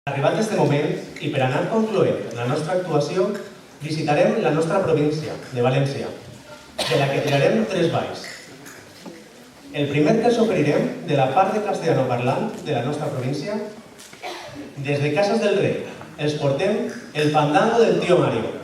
Arribat este moment, i per anar concloent la nostra actuació, visitarem la nostra província, de València, de la que tirarem 3 balls. El primer que us oferirem de la part de castellanoparlant de la nostra província, des de Casas del Rei, els portem el fandango del Tío Mario.